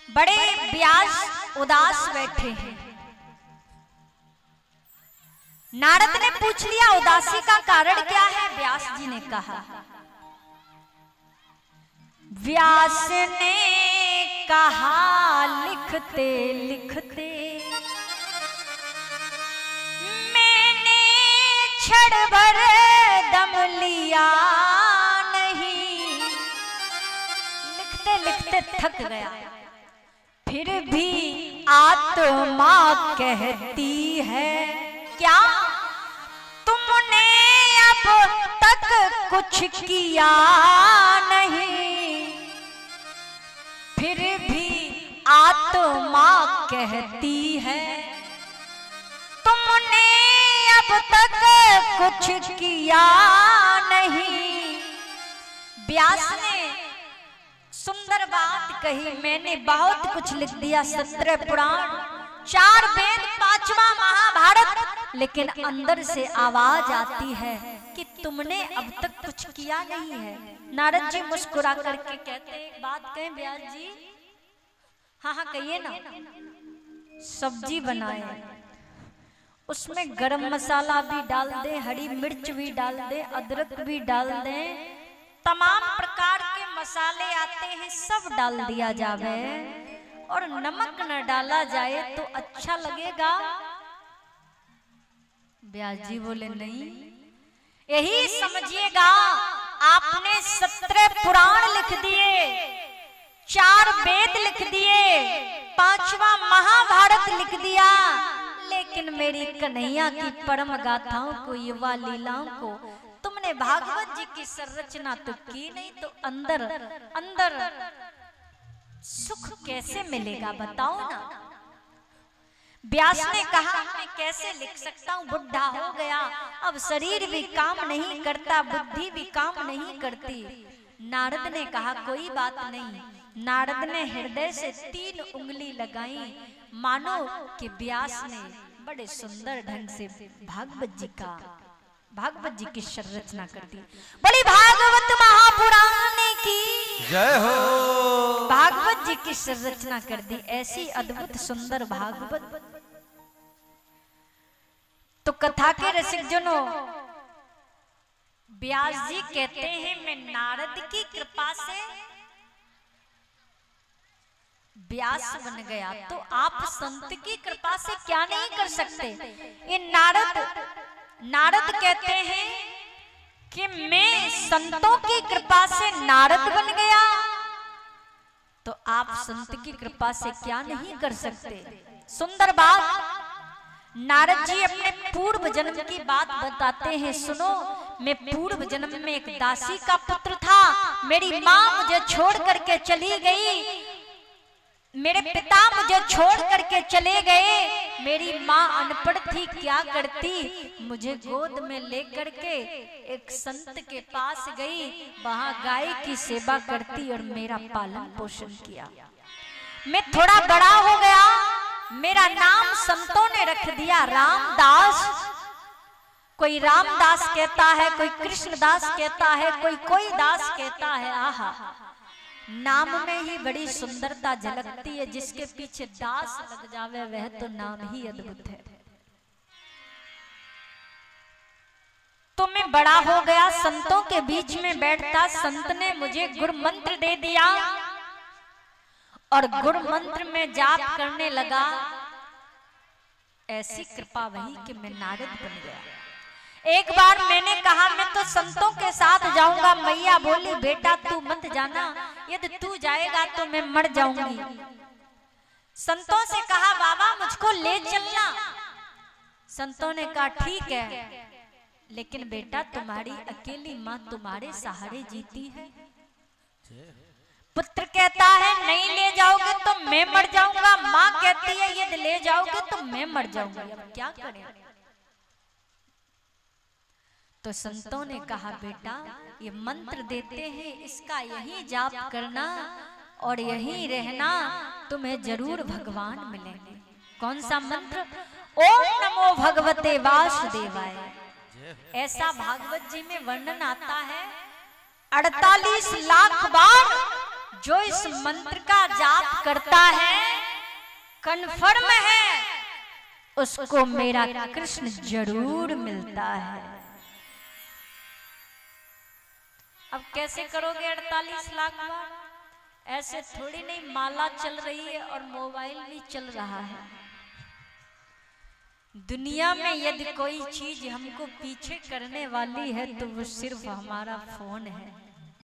बड़े व्यास उदास बैठे हैं। नारद ने पूछ लिया उदासी का कारण क्या है? व्यास जी ने कहा, व्यास ने कहा लिखते लिखते मैंने क्षण भर दम लिया नहीं, लिखते लिखते थक गया, फिर भी आत्मा कहती है क्या तुमने अब तक कुछ किया नहीं, फिर भी आत्मा कहती है तुमने अब तक कुछ किया नहीं। व्यास ने सुंदर बात कही, मैंने बहुत कुछ लिख दिया, 17 पुराण, 4 वेद, 5वां महाभारत, लेकिन अंदर से आवाज आती है कि तुमने अब तक कुछ किया नहीं है। नारद जी मुस्कुरा करके कहते, एक बात कहें व्यास जी? हाँ हाँ कहिए ना। सब्जी बनाए, उसमें गरम मसाला भी डाल दे, हरी मिर्च भी डाल दे, अदरक भी डाल दे, तमाम प्रकार के मसाले आते हैं सब डाल दिया जावे और नमक न डाला जाए तो अच्छा लगेगा? व्यास जी बोले नहीं, यही समझिएगा आपने 17 पुराण लिख दिए, 4 वेद लिख दिए, 5वां महाभारत लिख दिया, लेकिन मेरी कन्हैया की परम गाथाओं को, युवा लीलाओं को तुमने भागवत जी की संरचना तो की नहीं, तो अंदर अंदर सुख कैसे मिलेगा बताओ ना। व्यास ने कहा मैं कैसे लिख सकता हूँ, बुढ़ा हो गया, अब शरीर भी काम नहीं करता, बुद्धि भी काम नहीं करती। नारद ने कहा कोई बात नहीं। नारद ने हृदय से 3 उंगली लगाई, मानो कि व्यास ने बड़े सुंदर ढंग से भागवत जी की संरचना कर दी। बड़ी भागवत महापुराण की जय हो। भागवत जी की संरचना कर दी, ऐसी अद्भुत सुंदर भागवत। तो कथा के रसिक जनों, व्यास जी कहते हैं मैं नारद की कृपा से व्यास बन गया, तो आप संत की कृपा से क्या नहीं कर सकते? ये नारद कहते हैं कि मैं संतों की कृपा से नारद बन गया, तो आप संत की कृपा से क्या नहीं कर सकते? सुंदर बात नारद जी अपने पूर्व जन्म की बात बताते हैं, सुनो। मैं पूर्व जन्म में एक दासी का पुत्र था, मेरी माँ मुझे छोड़ करके चली गई, मेरे पिता मुझे छोड़ करके चले गए, मेरी माँ अनपढ़ थी, क्या करती, मुझे गोद में लेकर के एक संत के पास गई, वहां गाय की सेवा करती और मेरा पालन पोषण किया। मैं थोड़ा बड़ा हो गया, मेरा नाम संतों ने रख दिया रामदास। कोई रामदास कहता है, कोई कृष्णदास कहता है, कोई दास कहता है। आहा, नाम में ही बड़ी सुंदरता झलकती है, जिसके पीछे दास लग जावे वह तो नाम ही अद्भुत है। तो मैं बड़ा हो गया, संतों के बीच में बैठता, संत ने मुझे गुरु मंत्र दे दिया और गुरु मंत्र में जाप करने लगा। ऐसी कृपा वही कि मैं नारद बन गया। एक बार मैंने कहा मैं तो संतों के साथ जाऊंगा, मैया बोली बेटा तू मत जाना, यदि तू जाएगा तो मैं मर जाऊंगी। संतों से कहा बाबा मुझको ले चलना। संतों ने कहा ठीक है, लेकिन बेटा तुम्हारी अकेली माँ तुम्हारे सहारे जीती है। पुत्र कहता है नहीं ले जाओगे तो मैं मर जाऊंगा, माँ कहती है यदि ले जाओगे तो मैं मर जाऊंगी, अब क्या करें? तो संतों ने कहा बेटा ये मंत्र देते हैं, इसका यही जाप करना और यही रहना, तुम्हें जरूर भगवान मिलेंगे। कौन सा मंत्र? ओम नमो भगवते वासुदेवाय। ऐसा भागवत जी में वर्णन आता है 48 लाख बार जो इस मंत्र का जाप करता है, कन्फर्म है उसको मेरा कृष्ण जरूर मिलता है। अब कैसे करोगे 48 लाख बार? ऐसे थोड़ी नहीं, माला चल रही है और मोबाइल भी चल रहा है। दुनिया में यदि कोई चीज हमको पीछे करने वाली है तो वो सिर्फ हमारा फोन है।